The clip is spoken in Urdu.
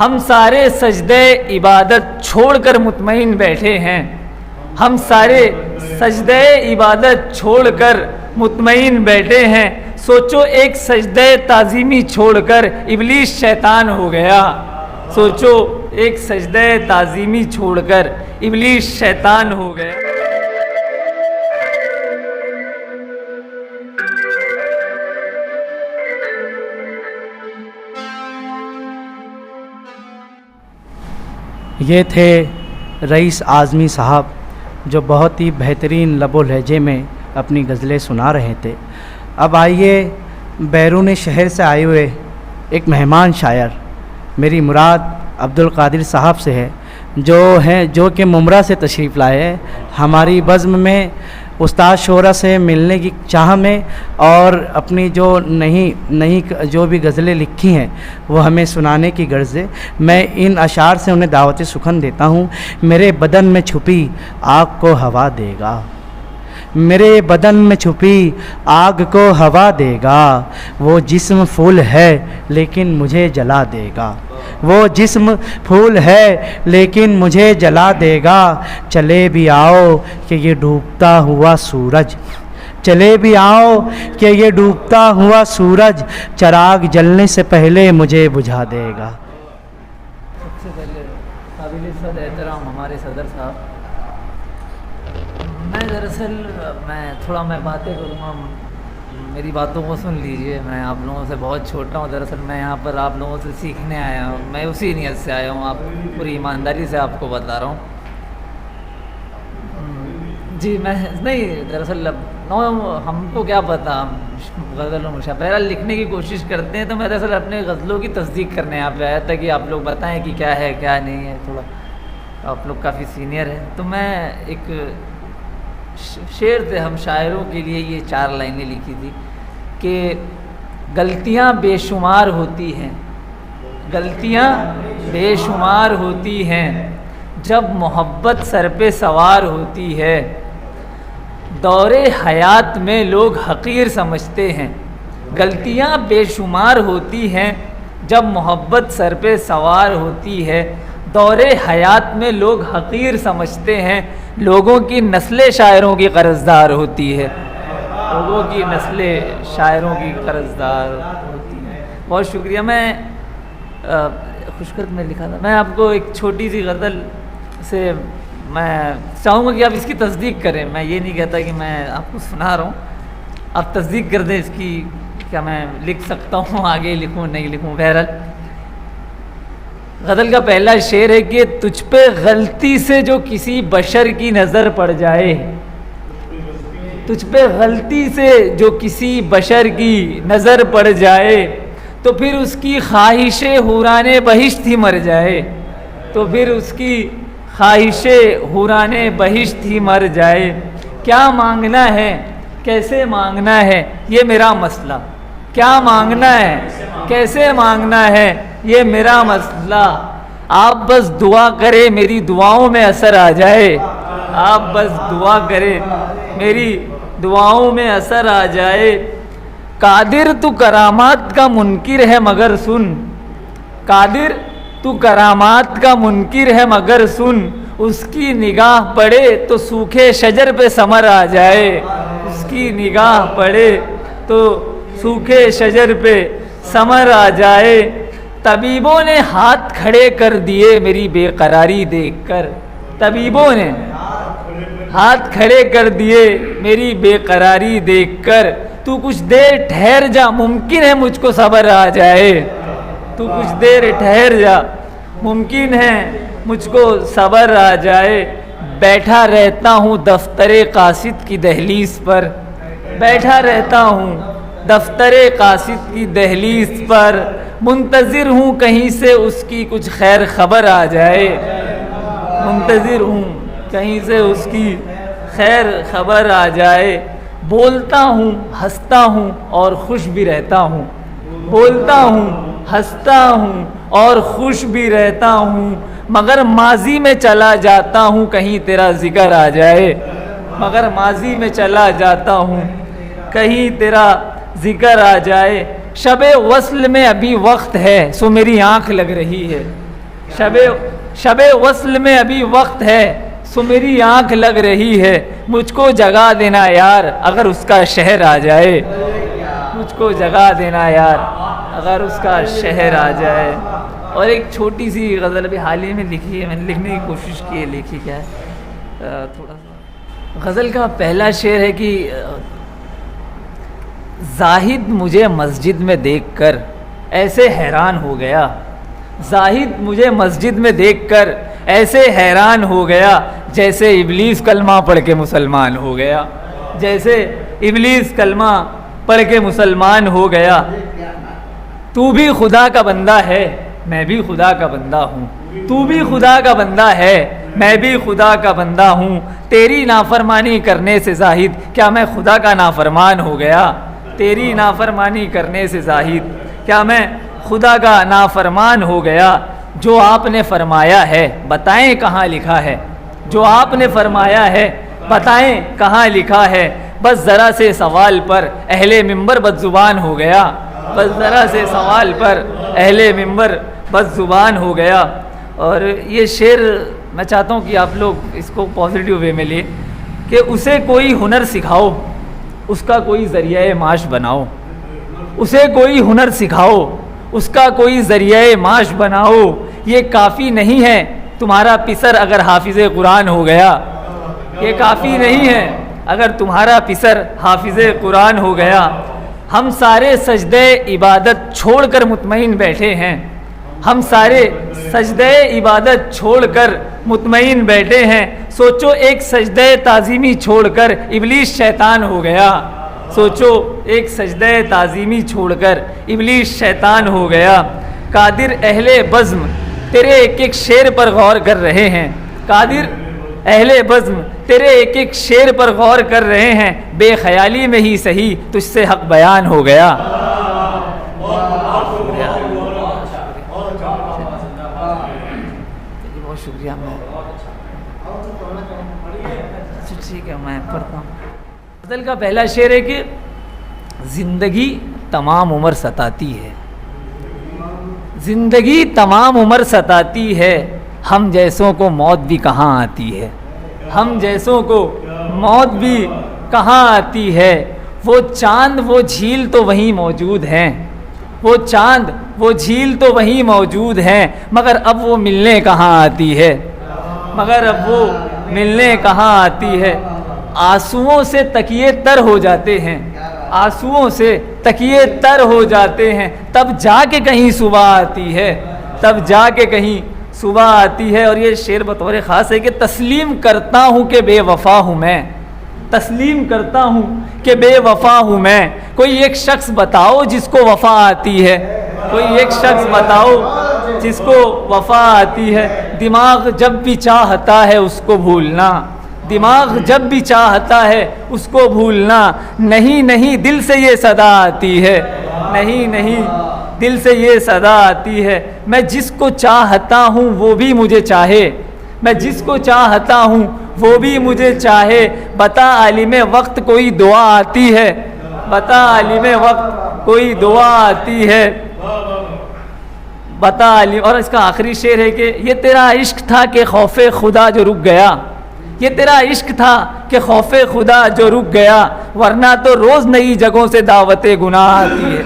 ہم سارے سجدے عبادت چھوڑ کر مطمئن بیٹھے ہیں، ہم سارے سجدے عبادت چھوڑ کر مطمئن بیٹھے ہیں، سوچو ایک سجدے تعظیمی چھوڑ کر ابلیس شیطان ہو گیا، سوچو ایک سجدے تعظیمی چھوڑ کر ابلیس شیطان ہو گیا۔ یہ تھے رئیس اعظمی صاحب جو بہت ہی بہترین لب و لہجے میں اپنی غزلیں سنا رہے تھے۔ اب آئیے بیرون شہر سے آئے ہوئے ایک مہمان شاعر، میری مراد عبدالقادر صاحب سے ہے، جو کہ ممرہ سے تشریف لائے ہیں ہماری بزم میں استاد شعرا سے ملنے کی چاہ میں، اور اپنی جو جو بھی غزلیں لکھی ہیں وہ ہمیں سنانے کی غرض ہے۔ میں ان اشعار سے انہیں دعوت سخن دیتا ہوں۔ میرے بدن میں چھپی آگ کو ہوا دے گا، میرے بدن میں چھپی آگ کو ہوا دے گا، وہ جسم پھول ہے لیکن مجھے جلا دے گا، وہ جسم پھول ہے لیکن مجھے جلا دے گا، چلے بھی آؤ کہ یہ ڈوبتا ہوا سورج، چلے بھی آؤ کہ یہ ڈوبتا ہوا سورج چراغ جلنے سے پہلے مجھے بجھا دے گا۔ سب سے پہلے قابل صد احترام ہمارے صدر صاحب، میں دراصل میں باتیں کروں گا، میری باتوں کو سن لیجئے۔ میں آپ لوگوں سے بہت چھوٹا ہوں، دراصل میں یہاں پر آپ لوگوں سے سیکھنے آیا ہوں، میں اسی نیت سے آیا ہوں، آپ پوری ایمانداری سے آپ کو بتا رہا ہوں۔ جی میں نہیں، دراصل ہم کو کیا پتا، غزل و مشاعرہ بہرحال لکھنے کی کوشش کرتے ہیں، تو میں دراصل اپنے غزلوں کی تصدیق کرنے یہاں پہ آیا تھا کہ آپ لوگ بتائیں کہ کیا ہے کیا نہیں ہے، تھوڑا آپ لوگ کافی سینئر ہیں۔ تو میں ایک شعر تھے ہم شاعروں کے لیے، یہ 4 لائنیں لکھی تھی کہ غلطیاں بے شمار ہوتی ہیں، غلطیاں بے شمار ہوتی ہیں، جب محبت سر پہ سوار ہوتی ہے، دور حیات میں لوگ حقیر سمجھتے ہیں، غلطیاں بے شمار ہوتی ہیں جب محبت سر پہ سوار ہوتی ہے، دور حیات میں لوگ حقیر سمجھتے ہیں، لوگوں کی نسل شاعروں کی قرضدار ہوتی ہے، لوگوں کی نسل شاعروں کی قرضدار ہوتی ہے۔ بہت شکریہ۔ میں خوشخط میں لکھا تھا، میں آپ کو ایک چھوٹی سی غزل سے میں چاہوں گا کہ آپ اس کی تصدیق کریں، میں یہ نہیں کہتا کہ میں آپ کو سنا رہا ہوں، آپ تصدیق کر دیں اس کی، کیا میں لکھ سکتا ہوں، آگے لکھوں نہیں لکھوں۔ بہرحال غزل کا پہلا شعر ہے کہ تجھ پہ غلطی سے جو کسی بشر کی نظر پڑ جائے، تجھ پہ غلطی سے جو کسی بشر کی نظر پڑ جائے، تو پھر اس کی خواہش حوران بہشت ہی مر جائے، تو پھر اس کی خواہش حوران بہشت ہی مر جائے، کیا مانگنا ہے کیسے مانگنا ہے یہ میرا مسئلہ، کیا مانگنا ہے کیسے مانگنا ہے یہ میرا مسئلہ، آپ بس دعا کرے میری دعاؤں میں اثر آ جائے، آپ بس دعا کرے میری دعاؤں میں اثر آ جائے، قادر تو کرامات کا منکر ہے مگر سن، قادر تو کرامات کا منکر ہے مگر سن، اس کی نگاہ پڑے تو سوکھے شجر پہ ثمر آ جائے، اس کی نگاہ پڑے تو سوکھے شجر پہ ثمر آ جائے، طبیبوں نے ہاتھ کھڑے کر دیے میری بے قراری دیکھ کر، طبیبوں نے ہاتھ کھڑے کر دیے میری بے قراری دیکھ کر، تو کچھ دیر ٹھہر جا ممکن ہے مجھ کو صبر آ جائے، تو کچھ دیر ٹھہر جا ممکن ہے مجھ کو صبر آ جائے، بیٹھا رہتا ہوں دفتر قاصد کی دہلیز پر، بیٹھا رہتا ہوں دفتر قاصد کی دہلیز پر، منتظر ہوں کہیں سے اس کی کچھ خیر خبر آ جائے، منتظر ہوں کہیں سے اس کی خیر خبر آ جائے، بولتا ہوں ہنستا ہوں اور خوش بھی رہتا ہوں، بولتا ہوں ہنستا ہوں اور خوش بھی رہتا ہوں، مگر ماضی میں چلا جاتا ہوں کہیں تیرا ذکر آ جائے، مگر ماضی میں چلا جاتا ہوں کہیں تیرا ذکر آ جائے، شب وصل میں ابھی وقت ہے سو میری آنکھ لگ رہی ہے، شب وصل میں ابھی وقت ہے، سو میری آنکھ لگ رہی ہے، مجھ کو جگا دینا یار اگر اس کا شہر آ جائے، مجھ کو جگا دینا یار اگر اس کا شہر آ جائے۔ اور ایک چھوٹی سی غزل ابھی حال ہی میں لکھی ہے، میں نے لکھنے کی کوشش کی ہے، لکھی کیا ہے تھوڑا سا۔ غزل کا پہلا شعر ہے کہ زاہد مجھے مسجد میں دیکھ کر ایسے حیران ہو گیا، زاہد مجھے مسجد میں دیکھ کر ایسے حیران ہو گیا، جیسے ابلیس کلمہ پڑھ کے مسلمان ہو گیا، جیسے ابلیس کلمہ پڑھ کے مسلمان ہو گیا۔ تو بھی خدا کا بندہ ہے، میں بھی خدا کا بندہ ہوں، تو بھی خدا کا بندہ ہے، میں بھی خدا کا بندہ ہوں، تیری نافرمانی کرنے سے زاہد کیا میں خدا کا نافرمان ہو گیا، تیری نافرمانی کرنے سے زاہد کیا میں خدا کا نافرمان ہو گیا۔ جو آپ نے فرمایا ہے بتائیں کہاں لکھا ہے، جو آپ نے فرمایا ہے بتائیں کہاں لکھا ہے، بس ذرا سے سوال پر اہل منبر بد زبان ہو گیا، بس ذرا سے سوال پر اہل منبر بد زبان ہو گیا۔ اور یہ شعر میں چاہتا ہوں کہ آپ لوگ اس کو پازیٹیو وے میں لیں کہ اسے کوئی ہنر سکھاؤ، اس کا کوئی ذریعہ معاش بناؤ، اسے کوئی ہنر سکھاؤ، اس کا کوئی ذریعہ معاش بناؤ، یہ کافی نہیں ہے تمہارا پسر اگر حافظ قرآن ہو گیا، یہ کافی نہیں ہے اگر تمہارا پسر حافظ قرآن ہو گیا۔ ہم سارے سجدے عبادت چھوڑ کر مطمئن بیٹھے ہیں، ہم سارے سجدے عبادت چھوڑ کر مطمئن بیٹھے ہیں، سوچو ایک سجدے تعظیمی چھوڑ کر ابلیس شیطان ہو گیا، سوچو ایک سجدے تعظیمی چھوڑ کر ابلیس شیطان ہو گیا۔ قادر اہل بزم تیرے ایک ایک شعر پر غور کر رہے ہیں، قادر اہل بزم تیرے ایک ایک شعر پر غور کر رہے ہیں، بے خیالی میں ہی صحیح تجھ سے حق بیان ہو گیا۔ بہت شکریہ، میں ٹھیک ہے میں پڑھتا ہوں۔ غزل کا پہلا شعر ہے کہ زندگی تمام عمر ستاتی ہے، زندگی تمام عمر ستاتی ہے، ہم جیسوں کو موت بھی کہاں آتی ہے، ہم جیسوں کو موت بھی کہاں آتی ہے۔ وہ چاند وہ جھیل تو وہیں موجود ہیں، وہ چاند وہ جھیل تو وہیں موجود ہیں، مگر اب وہ ملنے کہاں آتی ہے، مگر اب وہ ملنے کہاں آتی ہے۔ آنسوؤں سے تکیے تر ہو جاتے ہیں، آنسوؤں سے تکیے تر ہو جاتے ہیں، تب جا کے کہیں صبح آتی ہے، تب جا کے کہیں صبح آتی ہے۔ اور یہ شعر بطور خاص ہے کہ تسلیم کرتا ہوں کہ بے وفا ہوں میں، تسلیم کرتا ہوں کہ بے وفا ہوں میں، کوئی ایک شخص بتاؤ جس کو وفا آتی ہے، کوئی ایک شخص بتاؤ جس کو وفا آتی ہے۔ دماغ جب بھی چاہتا ہے اس کو بھولنا، دماغ جب بھی چاہتا ہے اس کو بھولنا، نہیں نہیں دل سے یہ صدا آتی ہے، نہیں نہیں دل سے یہ صدا آتی ہے۔ میں جس کو چاہتا ہوں وہ بھی مجھے چاہے، میں جس کو چاہتا ہوں وہ بھی مجھے چاہے، بتا عالم وقت کوئی دعا آتی ہے، بتا عالم وقت کوئی دعا آتی ہے، بتا عالم۔ اور اس کا آخری شعر ہے کہ یہ تیرا عشق تھا کہ خوف خدا جو رک گیا، یہ تیرا عشق تھا کہ خوف خدا جو رک گیا، ورنہ تو روز نئی جگہوں سے دعوت گناہ آتی ہے۔